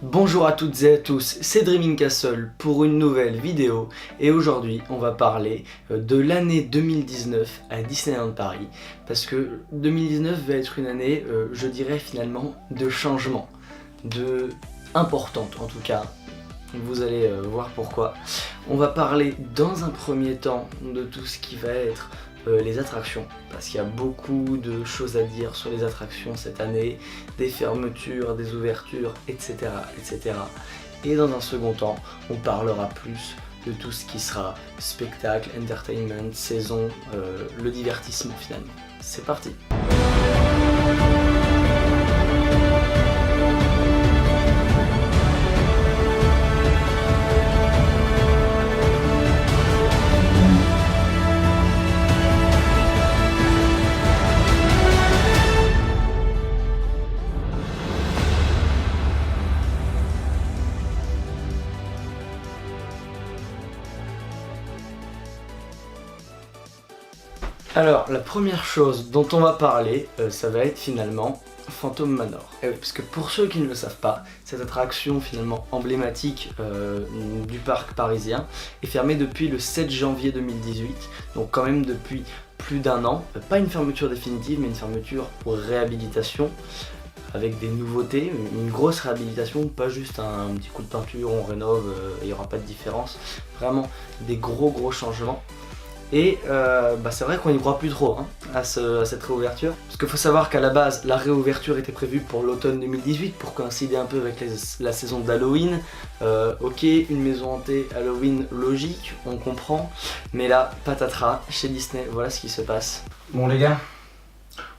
Bonjour à toutes et à tous, c'est Dreaming Castle pour une nouvelle vidéo et aujourd'hui on va parler de l'année 2019 à Disneyland Paris parce que 2019 va être une année, je dirais finalement, de changement, importante en tout cas. Vous allez voir pourquoi. On va parler dans un premier temps de tout ce qui va être les attractions, parce qu'il y a beaucoup de choses à dire sur les attractions cette année, des fermetures, des ouvertures, etc. etc. Et dans un second temps, on parlera plus de tout ce qui sera spectacle, entertainment, saison, le divertissement finalement. C'est parti! Alors, la première chose dont on va parler, ça va être finalement Phantom Manor. Et oui, parce que pour ceux qui ne le savent pas, cette attraction finalement emblématique du parc parisien est fermée depuis le 7 janvier 2018, donc quand même depuis plus d'un an. Pas une fermeture définitive, mais une fermeture pour réhabilitation, avec des nouveautés, une grosse réhabilitation, pas juste un petit coup de peinture, on rénove, il n'y aura pas de différence, vraiment des gros changements. Et c'est vrai qu'on n'y croit plus trop à cette réouverture. Parce qu'il faut savoir qu'à la base, la réouverture était prévue pour l'automne 2018 pour coïncider un peu avec la saison d'Halloween. Ok, une maison hantée Halloween, logique, on comprend. Mais là, patatras, chez Disney, voilà ce qui se passe. Bon les gars,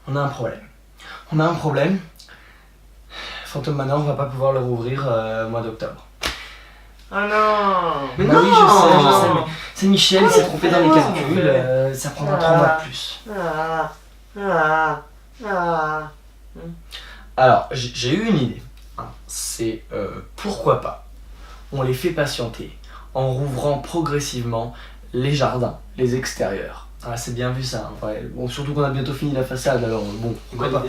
on a un problème. Phantom Manor, on va pas pouvoir le rouvrir au mois d'octobre. Oh non! Mais bah oui, je sais, mais c'est Michel, il s'est trompé dans les calculs, ça prendra 3 mois de plus. Alors, j'ai eu une idée, c'est pourquoi pas, on les fait patienter en rouvrant progressivement les jardins, les extérieurs. Ah, c'est bien vu ça, ouais. Bon, surtout qu'on a bientôt fini la façade, alors bon,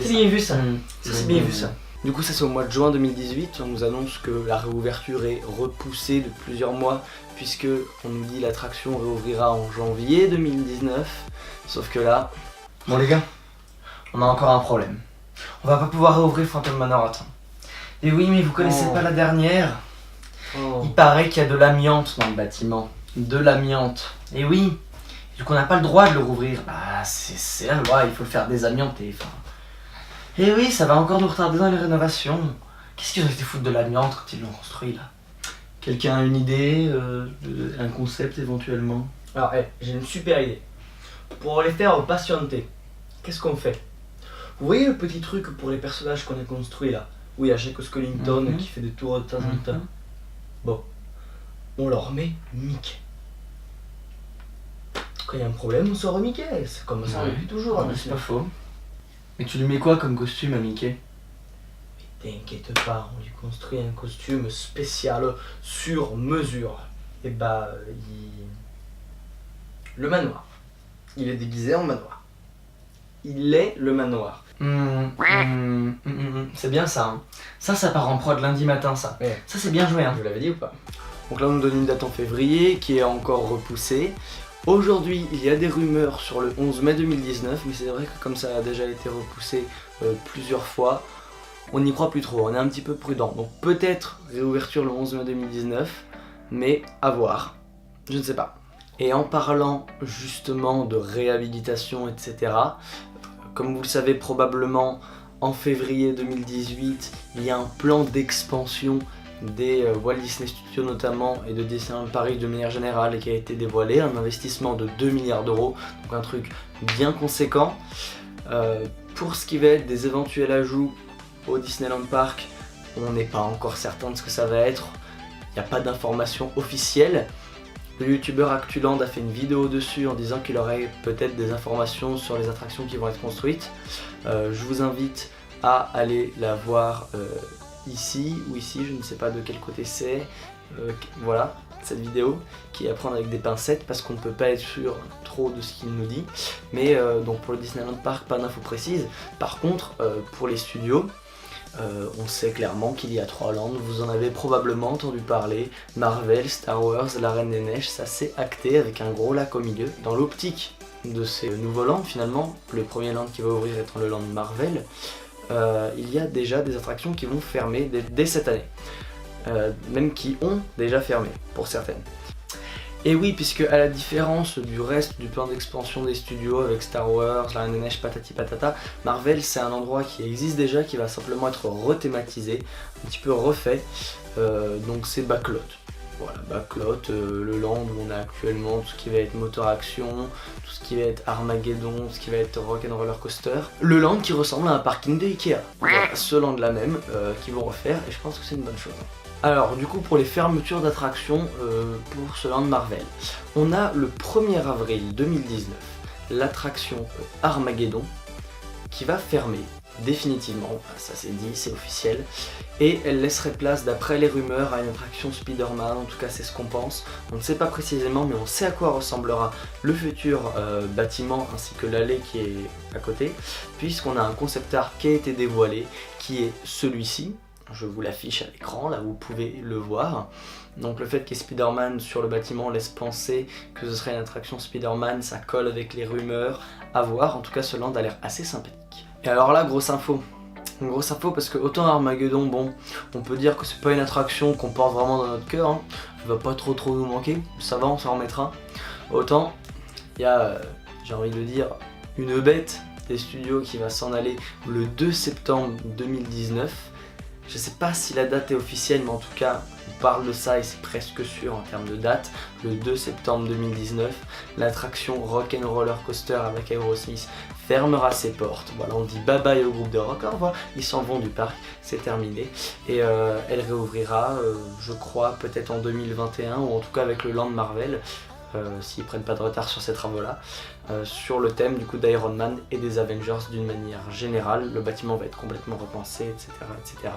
C'est bien vu ça. c'est bien vu ça. Du coup ça c'est au mois de juin 2018, on nous annonce que la réouverture est repoussée de plusieurs mois puisque on nous dit l'attraction réouvrira en janvier 2019, sauf que là, bon les gars, on a encore un problème. On va pas pouvoir réouvrir Phantom Manor à temps. Et oui mais vous connaissez pas la dernière, il paraît qu'il y a de l'amiante dans le bâtiment, de l'amiante. Et oui, du coup on n'a pas le droit de le rouvrir, bah c'est la loi, il faut le faire désamianter, enfin. Et oui, ça va encore nous retarder dans les rénovations. Qu'est-ce qu'ils ont été foutre de l'amiante quand ils l'ont construit là? Quelqu'un a une idée, un concept éventuellement? Alors, j'ai une super idée. Pour les faire patienter, qu'est-ce qu'on fait? Vous voyez le petit truc pour les personnages qu'on a construits là, où il y a Jack Skellington qui fait des tours de temps en temps? Bon, on leur met Mickey. Quand il y a un problème, on sort Mickey. C'est comme ça depuis toujours. C'est pas faux. Mais tu lui mets quoi comme costume à Mickey? Mais t'inquiète pas, on lui construit un costume spécial sur mesure. Et bah, le manoir. Il est déguisé en manoir. Il est le manoir. C'est bien ça. Ça part en prod lundi matin, ça. Ouais. Ça c'est bien joué. Je vous l'avais dit ou pas? Donc là on nous donne une date en février qui est encore repoussée. Aujourd'hui, il y a des rumeurs sur le 11 mai 2019, mais c'est vrai que comme ça a déjà été repoussé plusieurs fois, on n'y croit plus trop, on est un petit peu prudent. Donc peut-être réouverture le 11 mai 2019, mais à voir, je ne sais pas. Et en parlant justement de réhabilitation, etc., comme vous le savez probablement, en février 2018, il y a un plan d'expansion des Walt Disney Studios notamment et de Disneyland Paris de manière générale et qui a été dévoilé, un investissement de 2 milliards d'euros, donc un truc bien conséquent. Pour ce qui va être des éventuels ajouts au Disneyland Park, on n'est pas encore certain de ce que ça va être, il n'y a pas d'informations officielles. Le youtubeur Actuland a fait une vidéo dessus en disant qu'il aurait peut-être des informations sur les attractions qui vont être construites. Je vous invite à aller la voir ici ou ici, je ne sais pas de quel côté c'est, voilà cette vidéo qui est à prendre avec des pincettes parce qu'on ne peut pas être sûr trop de ce qu'il nous dit, mais donc pour le Disneyland Park pas d'infos précises. Par contre pour les studios, On sait clairement qu'il y a 3 landes, vous en avez probablement entendu parler. Marvel, Star Wars, la Reine des Neiges, ça c'est acté avec un gros lac au milieu. Dans l'optique de ces nouveaux lands finalement, le premier land qui va ouvrir étant le land Marvel, il y a déjà des attractions qui vont fermer dès cette année. Même qui ont déjà fermé pour certaines. Et oui, puisque à la différence du reste du plan d'expansion des studios avec Star Wars, la Reine des Neiges, patati patata, Marvel c'est un endroit qui existe déjà, qui va simplement être rethématisé, un petit peu refait, donc c'est Backlot. Voilà, Backlot, le land où on a actuellement tout ce qui va être moteur action, tout ce qui va être Armageddon, tout ce qui va être Rock'n'Roller Coaster. Le land qui ressemble à un parking de Ikea. Voilà, ce land là même qu'ils vont refaire et je pense que c'est une bonne chose. Alors du coup pour les fermetures d'attractions pour ce land Marvel, on a le 1er avril 2019 l'attraction Armageddon qui va fermer définitivement, ça c'est dit, c'est officiel, et elle laisserait place d'après les rumeurs à une attraction Spider-Man, en tout cas c'est ce qu'on pense, on ne sait pas précisément mais on sait à quoi ressemblera le futur bâtiment ainsi que l'allée qui est à côté, puisqu'on a un concept art qui a été dévoilé, qui est celui-ci. Je vous l'affiche à l'écran, là vous pouvez le voir. Donc le fait qu'il y ait Spider-Man sur le bâtiment laisse penser que ce serait une attraction Spider-Man, ça colle avec les rumeurs, à voir. En tout cas ce land a l'air assez sympathique. Et alors là, grosse info. Une grosse info parce que autant Armageddon, bon, on peut dire que c'est pas une attraction qu'on porte vraiment dans notre cœur, hein. Elle va pas trop nous manquer, ça va, on s'en remettra. Autant, il y a, j'ai envie de dire, une bête des studios qui va s'en aller le 2 septembre 2019. Je sais pas si la date est officielle, mais en tout cas, on parle de ça et c'est presque sûr en termes de date. Le 2 septembre 2019, l'attraction Rock'n'Roller Coaster avec Aerosmith fermera ses portes. Voilà, on dit bye bye au groupe de rock, au revoir, ils s'en vont du parc, c'est terminé. Et elle réouvrira, je crois, peut-être en 2021 ou en tout cas avec le land Marvel. S'ils prennent pas de retard sur ces travaux-là, sur le thème du coup d'Iron Man et des Avengers d'une manière générale. Le bâtiment va être complètement repensé, etc. etc.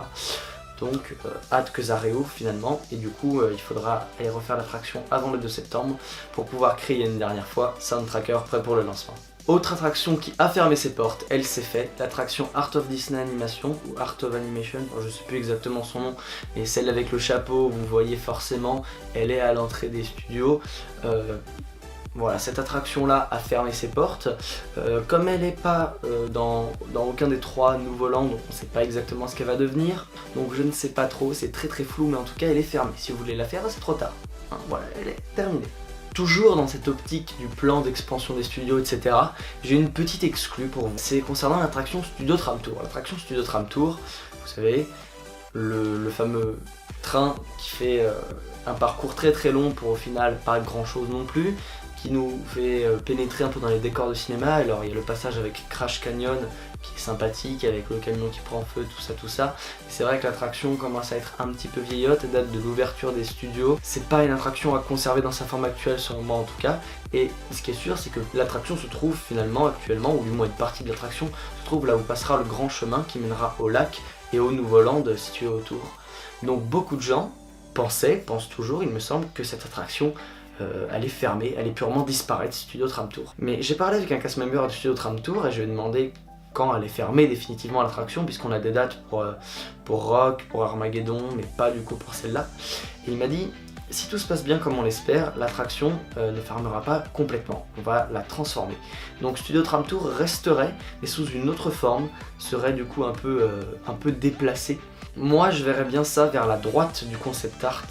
Donc hâte que ça réouvre finalement, et du coup il faudra aller refaire l'attraction avant le 2 septembre pour pouvoir crier une dernière fois Soundtracker prêt pour le lancement. Autre attraction qui a fermé ses portes, elle s'est faite, l'attraction Art of Disney Animation, ou Art of Animation, je sais plus exactement son nom, mais celle avec le chapeau, vous voyez forcément, elle est à l'entrée des studios. Voilà, cette attraction là a fermé ses portes. Comme elle n'est pas dans aucun des 3 nouveaux lands, on ne sait pas exactement ce qu'elle va devenir, donc je ne sais pas trop, c'est très flou, mais en tout cas elle est fermée. Si vous voulez la faire, c'est trop tard. Hein, voilà, elle est terminée. Toujours dans cette optique du plan d'expansion des studios, etc., j'ai une petite exclue pour vous. C'est concernant l'attraction Studio Tram Tour. L'attraction Studio Tram Tour, vous savez, le fameux train qui fait un parcours très long pour au final pas grand chose non plus, qui nous fait pénétrer un peu dans les décors de cinéma. Alors il y a le passage avec Crash Canyon qui est sympathique, avec le camion qui prend feu, tout ça. C'est vrai que l'attraction commence à être un petit peu vieillotte, elle date de l'ouverture des studios. C'est pas une attraction à conserver dans sa forme actuelle selon moi en tout cas. Et ce qui est sûr, c'est que l'attraction se trouve finalement actuellement, ou du moins une partie de l'attraction se trouve là où passera le grand chemin qui mènera au lac et au nouveau land situé autour. Donc beaucoup de gens pensent toujours, il me semble, que cette attraction elle est fermée, elle est purement disparaître, Studio Tram Tour. Mais j'ai parlé avec un cast member de Studio Tram Tour et je lui ai demandé quand elle est fermée définitivement l'attraction, puisqu'on a des dates pour Rock, pour Armageddon, mais pas du coup pour celle-là. Et il m'a dit, si tout se passe bien comme on l'espère, l'attraction ne fermera pas complètement, on va la transformer. Donc Studio Tram Tour resterait, mais sous une autre forme, serait du coup un peu déplacé. Moi je verrais bien ça vers la droite du concept art,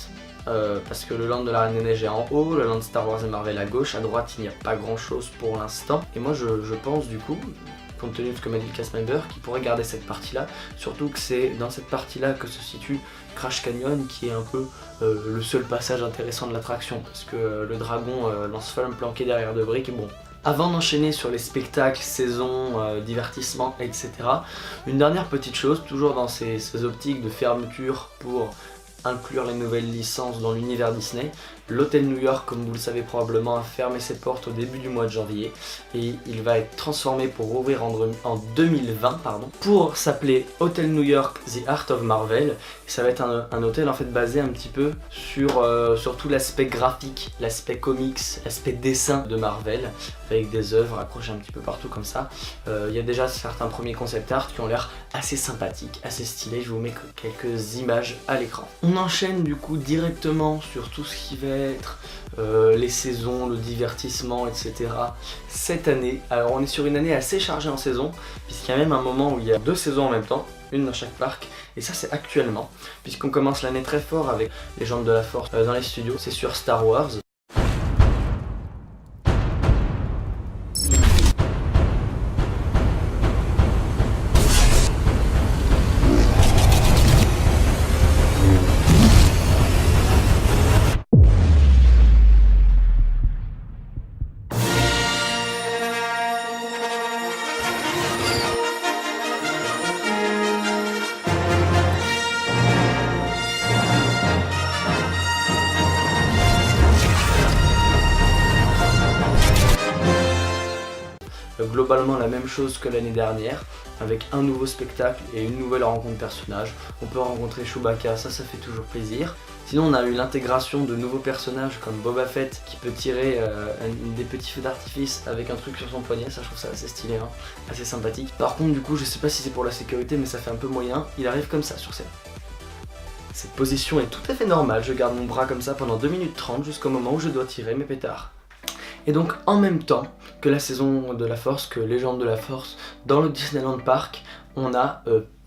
parce que le land de la Reine des Neiges est en haut, le land Star Wars et Marvel à gauche, à droite il n'y a pas grand chose pour l'instant. Et moi je pense du coup, compte tenu de ce que m'a dit le cast member, qu'il pourrait garder cette partie là, surtout que c'est dans cette partie là que se situe Crash Canyon, qui est un peu le seul passage intéressant de l'attraction, parce que le dragon lance-flamme planqué derrière de briques, bon. Avant d'enchaîner sur les spectacles, saisons, divertissements, etc., une dernière petite chose, toujours dans ces optiques de fermeture pour inclure les nouvelles licences dans l'univers Disney. L'hôtel New York, comme vous le savez probablement, a fermé ses portes au début du mois de janvier et il va être transformé pour rouvrir en 2020 pour s'appeler Hotel New York The Art of Marvel. Et ça va être un hôtel en fait basé un petit peu sur tout l'aspect graphique, l'aspect comics, l'aspect dessin de Marvel, avec des œuvres accrochées un petit peu partout comme ça. Il y a déjà certains premiers concept art qui ont l'air assez sympathiques, assez stylés. Je vous mets quelques images à l'écran. On enchaîne du coup directement sur tout ce qui va être les saisons, le divertissement, etc. cette année. Alors on est sur une année assez chargée en saison, puisqu'il y a même un moment où il y a 2 saisons en même temps, une dans chaque parc, et ça c'est actuellement, puisqu'on commence l'année très fort avec Légende de la Force dans les studios, c'est sur Star Wars. Globalement la même chose que l'année dernière, avec un nouveau spectacle et une nouvelle rencontre personnages. On peut rencontrer Chewbacca, ça fait toujours plaisir. Sinon on a eu l'intégration de nouveaux personnages comme Boba Fett qui peut tirer des petits feux d'artifice avec un truc sur son poignet, ça je trouve ça assez stylé, hein, assez sympathique. Par contre du coup je sais pas si c'est pour la sécurité mais ça fait un peu moyen, il arrive comme ça sur scène. Cette position est tout à fait normale, je garde mon bras comme ça pendant 2 minutes 30 jusqu'au moment où je dois tirer mes pétards. Et donc en même temps que la saison de la Force, que Légende de la Force, dans le Disneyland Park, on a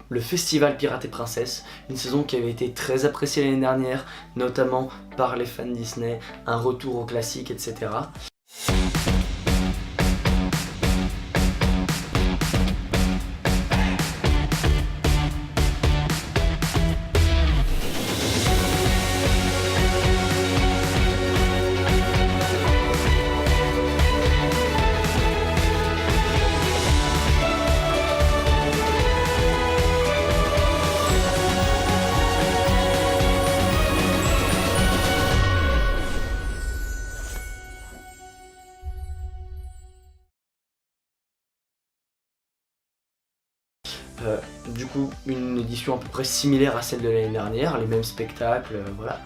le festival Pirates et Princesses, une saison qui avait été très appréciée l'année dernière, notamment par les fans Disney, un retour aux classiques, etc. Du coup, une édition à peu près similaire à celle de l'année dernière, les mêmes spectacles, voilà.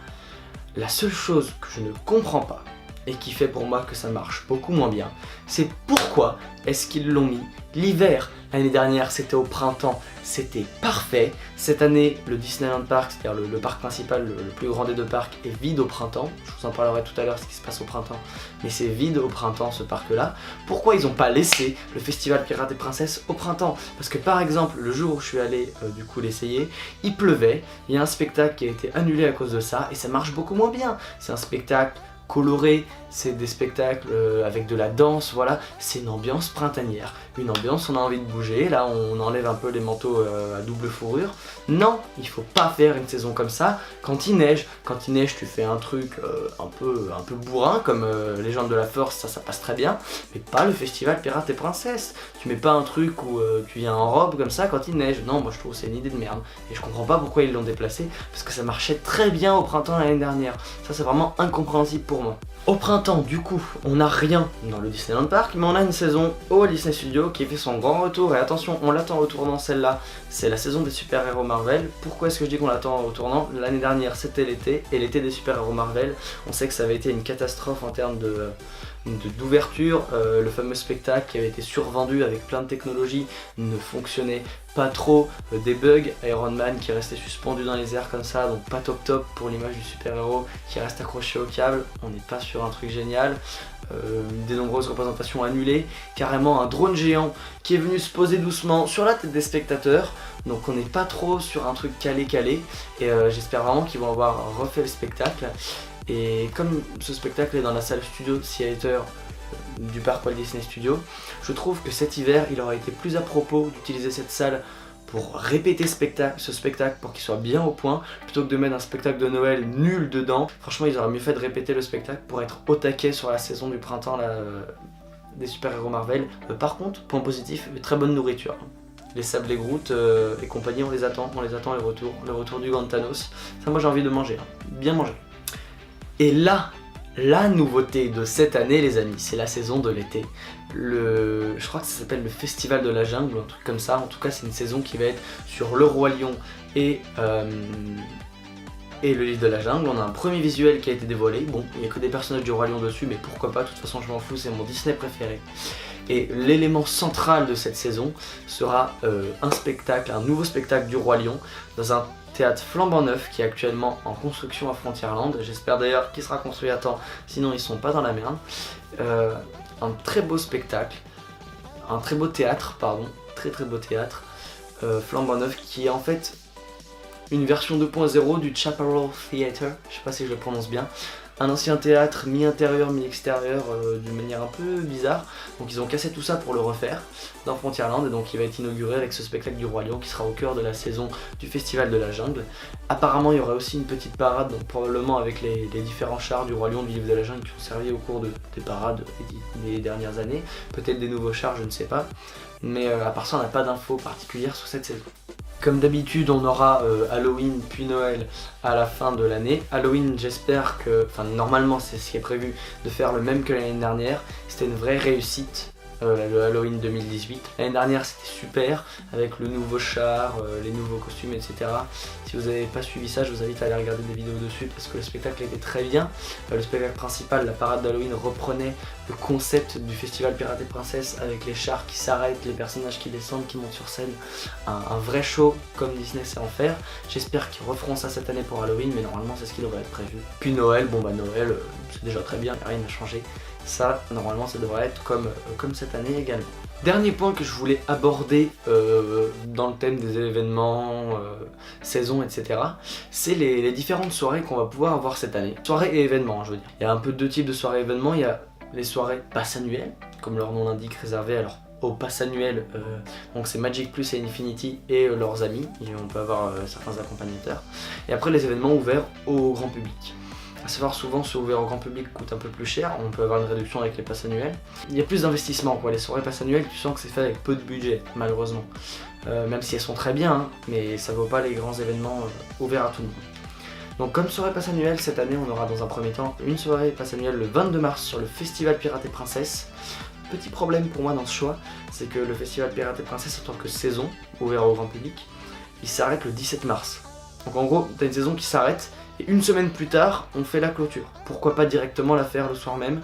La seule chose que je ne comprends pas, et qui fait pour moi que ça marche beaucoup moins bien, c'est pourquoi est-ce qu'ils l'ont mis l'hiver. L'année dernière c'était au printemps, c'était parfait. Cette année le Disneyland Park, c'est-à-dire le parc principal, le plus grand des 2 parcs, est vide au printemps. Je vous en parlerai tout à l'heure ce qui se passe au printemps, mais c'est vide au printemps ce parc là. Pourquoi ils n'ont pas laissé le festival Pirates et Princesses au printemps? Parce que par exemple le jour où je suis allé du coup l'essayer, il pleuvait, il y a un spectacle qui a été annulé à cause de ça et ça marche beaucoup moins bien. C'est un spectacle coloré, c'est des spectacles avec de la danse, voilà, c'est une ambiance printanière, une ambiance on a envie de bouger, là on enlève un peu les manteaux à double fourrure. Non, il faut pas faire une saison comme ça quand il neige tu fais un truc un peu bourrin comme Légende de la Force, ça passe très bien, mais pas le festival Pirates et Princesses. Tu mets pas un truc où tu viens en robe comme ça quand il neige, non moi je trouve que c'est une idée de merde et je comprends pas pourquoi ils l'ont déplacé parce que ça marchait très bien au printemps l'année dernière, ça c'est vraiment incompréhensible pour moi. Au printemps, du coup, on n'a rien dans le Disneyland Park, mais on a une saison au Walt Disney Studios qui fait son grand retour. Et attention, on l'attend au tournant celle-là, c'est la saison des super-héros Marvel. Pourquoi est-ce que je dis qu'on l'attend au tournant? L'année dernière, c'était l'été, et l'été des super-héros Marvel, on sait que ça avait été une catastrophe en termes d'ouverture. Le fameux spectacle qui avait été survendu avec plein de technologies ne fonctionnait pas trop, des bugs, Iron Man qui restait suspendu dans les airs comme ça, donc pas top pour l'image du super-héros qui reste accroché au câble, on n'est pas sur un truc génial. Des nombreuses représentations annulées, carrément un drone géant qui est venu se poser doucement sur la tête des spectateurs, donc on n'est pas trop sur un truc calé, et j'espère vraiment qu'ils vont avoir refait le spectacle. Et comme ce spectacle est dans la salle studio Theater du parc Walt Disney Studios, je trouve que cet hiver il aurait été plus à propos d'utiliser cette salle pour répéter ce spectacle pour qu'il soit bien au point, plutôt que de mettre un spectacle de Noël nul dedans. Franchement ils auraient mieux fait de répéter le spectacle pour être au taquet sur la saison du printemps là, des super-héros Marvel. Par contre, point positif, très bonne nourriture. les sables et Groot et compagnie, on les attend le retour du grand Thanos. Ça moi j'ai envie de manger, hein. Bien manger. Et là, la nouveauté de cette année les amis, c'est la saison de l'été. Je crois que ça s'appelle le Festival de la Jungle ou un truc comme ça. En tout cas c'est une saison qui va être sur le Roi Lion et le livre de la jungle. On a un premier visuel qui a été dévoilé. Bon, il n'y a que des personnages du Roi Lion dessus, mais pourquoi pas, de toute façon je m'en fous, c'est mon Disney préféré. Et l'élément central de cette saison sera un nouveau spectacle du Roi Lion dans un théâtre flambant neuf qui est actuellement en construction à Frontierland. J'espère d'ailleurs qu'il sera construit à temps, sinon ils sont pas dans la merde. Un très beau spectacle, un très beau théâtre, pardon, très beau théâtre flambant neuf qui est en fait une version 2.0 du Chaparral Theatre, je sais pas si je le prononce bien. Un ancien théâtre mi-intérieur, mi-extérieur, d'une manière un peu bizarre. Donc ils ont cassé tout ça pour le refaire dans Frontierland et donc il va être inauguré avec ce spectacle du Roi Lion qui sera au cœur de la saison du Festival de la Jungle. Apparemment il y aura aussi une petite parade, donc probablement avec les différents chars du Roi Lion du livre de la Jungle qui ont servi au cours des parades des dernières années. Peut-être des nouveaux chars, je ne sais pas. Mais à part ça on n'a pas d'infos particulières sur cette saison. Comme d'habitude, on aura Halloween puis Noël à la fin de l'année. Halloween, j'espère que, enfin normalement c'est ce qui est prévu, de faire le même que l'année dernière. C'était une vraie réussite, le Halloween 2018. L'année dernière c'était super, avec le nouveau char, les nouveaux costumes, etc. Si vous n'avez pas suivi ça, je vous invite à aller regarder des vidéos dessus parce que le spectacle était très bien. Le spectacle principal, la parade d'Halloween, reprenait le concept du festival Pirates et Princesses avec les chars qui s'arrêtent, les personnages qui descendent, qui montent sur scène. Un vrai show comme Disney sait en faire. J'espère qu'ils referont ça cette année pour Halloween, mais normalement c'est ce qui devrait être prévu. Puis Noël, bon bah Noël, c'est déjà très bien, rien n'a changé. Ça, normalement, ça devrait être comme cette année également. Dernier point que je voulais aborder dans le thème des événements, saisons, etc. C'est les différentes soirées qu'on va pouvoir avoir cette année. Soirées et événements, je veux dire. Il y a un peu deux types de soirées et événements. Il y a les soirées pass annuelles, comme leur nom l'indique, réservées alors au pass annuel. Donc c'est Magic Plus et Infinity et leurs amis. Et on peut avoir certains accompagnateurs. Et après les événements ouverts au grand public. À savoir, souvent, ceux ouverts au grand public coûtent un peu plus cher, on peut avoir une réduction avec les passes annuelles. Il y a plus d'investissement, quoi. Les soirées passes annuelles, tu sens que c'est fait avec peu de budget, malheureusement. Même si elles sont très bien, hein, mais ça vaut pas les grands événements ouverts à tout le monde. Donc comme soirée passe annuelle, cette année, on aura dans un premier temps une soirée passe annuelle le 22 mars sur le Festival Pirates et Princesses. Petit problème pour moi dans ce choix, c'est que le Festival Pirates et Princesses en tant que saison, ouvert au grand public, il s'arrête le 17 mars. Donc en gros, t'as une saison qui s'arrête, et une semaine plus tard, on fait la clôture. Pourquoi pas directement la faire le soir même?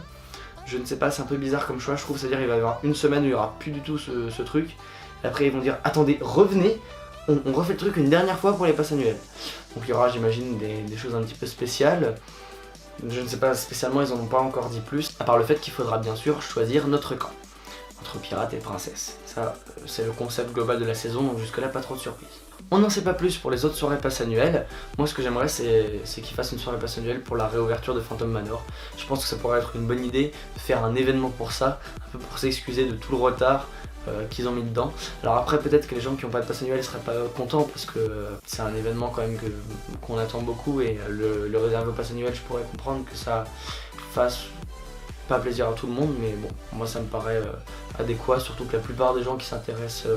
Je ne sais pas, c'est un peu bizarre comme choix, je trouve. C'est-à-dire qu'il va y avoir une semaine où il n'y aura plus du tout ce truc. Et après ils vont dire, attendez, revenez, on refait le truc une dernière fois pour les passes annuelles. Donc il y aura, j'imagine, des choses un petit peu spéciales. Je ne sais pas spécialement, ils en ont pas encore dit plus. À part le fait qu'il faudra bien sûr choisir notre camp. Entre pirates et princesses. Ça, c'est le concept global de la saison, donc jusque là pas trop de surprises. On n'en sait pas plus pour les autres soirées pass annuelles. Moi ce que j'aimerais c'est qu'ils fassent une soirée pass annuelle pour la réouverture de Phantom Manor. Je pense que ça pourrait être une bonne idée de faire un événement pour ça, un peu pour s'excuser de tout le retard qu'ils ont mis dedans. Alors après peut-être que les gens qui n'ont pas de pass annuel ne seraient pas contents parce que c'est un événement quand même qu'on attend beaucoup et le réserver au pass annuel, je pourrais comprendre que ça fasse pas plaisir à tout le monde, mais bon, moi ça me paraît adéquat, surtout que la plupart des gens qui s'intéressent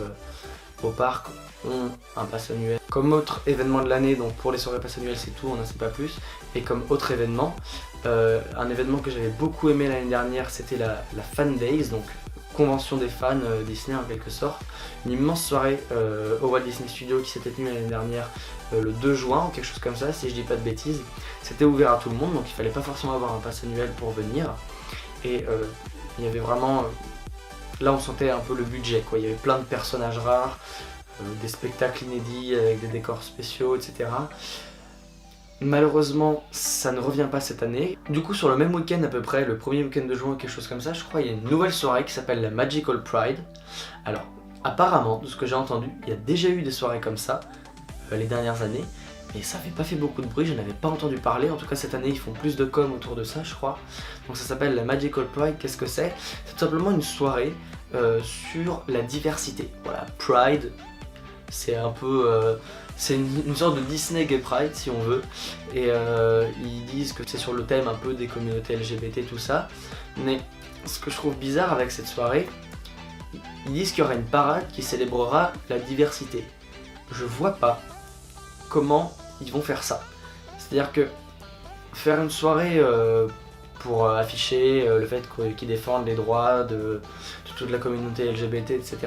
au parc ont un pass annuel. Comme autre événement de l'année, donc pour les soirées pass annuelles c'est tout, on n'en sait pas plus. Et comme autre événement, un événement que j'avais beaucoup aimé l'année dernière, c'était la Fan Days, donc convention des fans Disney en quelque sorte. Une immense soirée au Walt Disney Studios qui s'était tenue l'année dernière le 2 juin ou quelque chose comme ça, si je dis pas de bêtises. C'était ouvert à tout le monde, donc il fallait pas forcément avoir un pass annuel pour venir. Et il y avait vraiment... là on sentait un peu le budget, quoi. Il y avait plein de personnages rares, des spectacles inédits avec des décors spéciaux, etc. Malheureusement, ça ne revient pas cette année. Du coup, sur le même week-end à peu près, le premier week-end de juin ou quelque chose comme ça, je crois il y a une nouvelle soirée qui s'appelle la Magical Pride. Alors, apparemment, de ce que j'ai entendu, il y a déjà eu des soirées comme ça les dernières années. Et ça n'avait pas fait beaucoup de bruit, je n'avais pas entendu parler. En tout cas cette année ils font plus de com autour de ça je crois. Donc ça s'appelle la Magical Pride. Qu'est-ce que c'est? C'est tout simplement une soirée sur la diversité. Voilà, Pride, c'est un peu... c'est une sorte de Disney Gay Pride si on veut. Et ils disent que c'est sur le thème un peu des communautés LGBT tout ça. Mais ce que je trouve bizarre avec cette soirée, Ils disent qu'il y aura une parade qui célébrera la diversité. Je vois pas comment ils vont faire ça. C'est-à-dire que faire une soirée pour afficher le fait qu'ils défendent les droits de toute la communauté LGBT, etc.,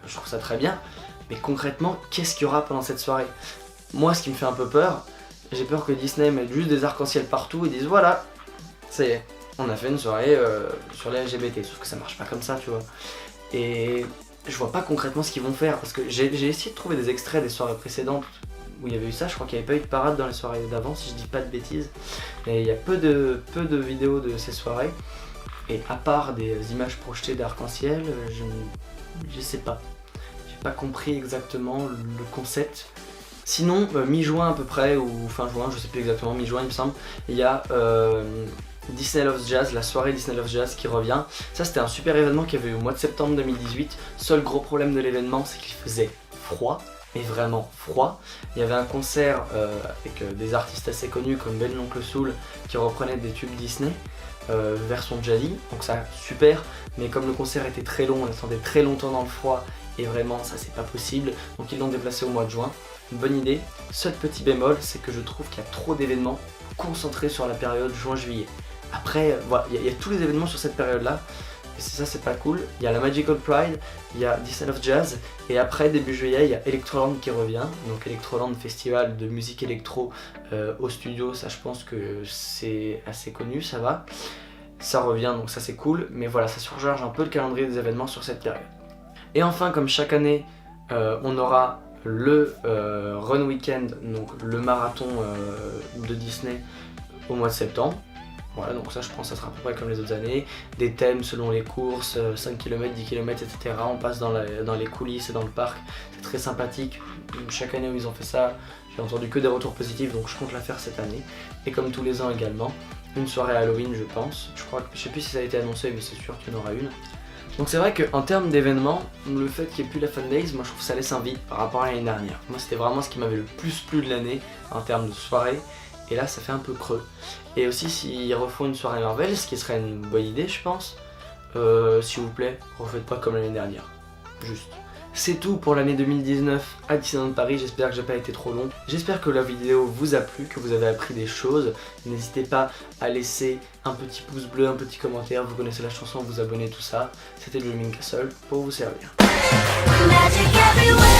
je trouve ça très bien. Mais concrètement, qu'est-ce qu'il y aura pendant cette soirée? Moi, ce qui me fait un peu peur, j'ai peur que Disney mette juste des arcs-en-ciel partout et dise voilà, ça y est, on a fait une soirée sur les LGBT. Sauf que ça marche pas comme ça, tu vois. Et je vois pas concrètement ce qu'ils vont faire, parce que j'ai essayé de trouver des extraits des soirées précédentes où il y avait eu ça. Je crois qu'il n'y avait pas eu de parade dans les soirées d'avant, si je dis pas de bêtises. Et il y a peu de vidéos de ces soirées. Et à part des images projetées d'arc-en-ciel, je sais pas. J'ai pas compris exactement le concept. Sinon, mi-juin à peu près, ou fin juin, je sais plus exactement, mi-juin il me semble, il y a Disney Loves Jazz, la soirée Disney Loves Jazz qui revient. Ça c'était un super événement qu'il y avait eu au mois de septembre 2018. Seul gros problème de l'événement, c'est qu'il faisait froid, mais vraiment froid. Il y avait un concert avec des artistes assez connus comme Ben l'Oncle Soul qui reprenaient des tubes Disney, version jazzy, donc ça super, mais comme le concert était très long, on attendait très longtemps dans le froid, et vraiment ça c'est pas possible, donc ils l'ont déplacé au mois de juin. Une bonne idée. Seul petit bémol, c'est que je trouve qu'il y a trop d'événements concentrés sur la période juin-juillet. Après, voilà, il y a tous les événements sur cette période-là, et ça c'est pas cool. Il y a la Magical Pride, il y a Disney Love Jazz, et après, début juillet, il y a Electroland qui revient. Donc Electroland, festival de musique électro au studio, ça je pense que c'est assez connu, ça va. Ça revient, donc ça c'est cool, mais voilà, ça surcharge un peu le calendrier des événements sur cette période. Et enfin, comme chaque année, on aura le Run Weekend, donc le marathon de Disney au mois de septembre. Voilà, donc ça je pense que ça sera à peu près comme les autres années. Des thèmes selon les courses, 5 km, 10 km, etc. On passe dans les coulisses et dans le parc. C'est très sympathique. Chaque année où ils ont fait ça, j'ai entendu que des retours positifs, donc je compte la faire cette année. Et comme tous les ans également, une soirée Halloween je pense. Je sais plus si ça a été annoncé, mais c'est sûr qu'il y en aura une. Donc c'est vrai qu'en termes d'événements, le fait qu'il n'y ait plus la Fundays, moi je trouve ça laisse un vide par rapport à l'année dernière. Moi c'était vraiment ce qui m'avait le plus plu de l'année en termes de soirée, et là ça fait un peu creux. Et aussi s'ils refont une soirée Marvel, ce qui serait une bonne idée je pense, s'il vous plaît, refaites pas comme l'année dernière. Juste. C'est tout pour l'année 2019 à Disneyland Paris, j'espère que j'ai pas été trop long. J'espère que la vidéo vous a plu, que vous avez appris des choses. N'hésitez pas à laisser un petit pouce bleu, un petit commentaire, vous connaissez la chanson, vous abonner, tout ça. C'était Dreaming Castle pour vous servir. Magic everywhere.